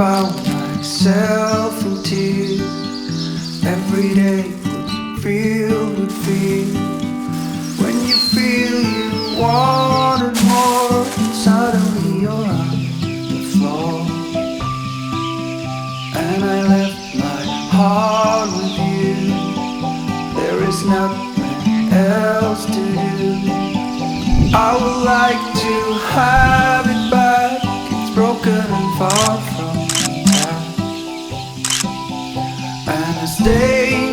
found myself in tears. Every day was filled with fear. When you feel you wanted more, suddenly you're on the floor. And I left my heart with you. There is nothing else to do. I would like to have it back. It's broken and far from that. And I stay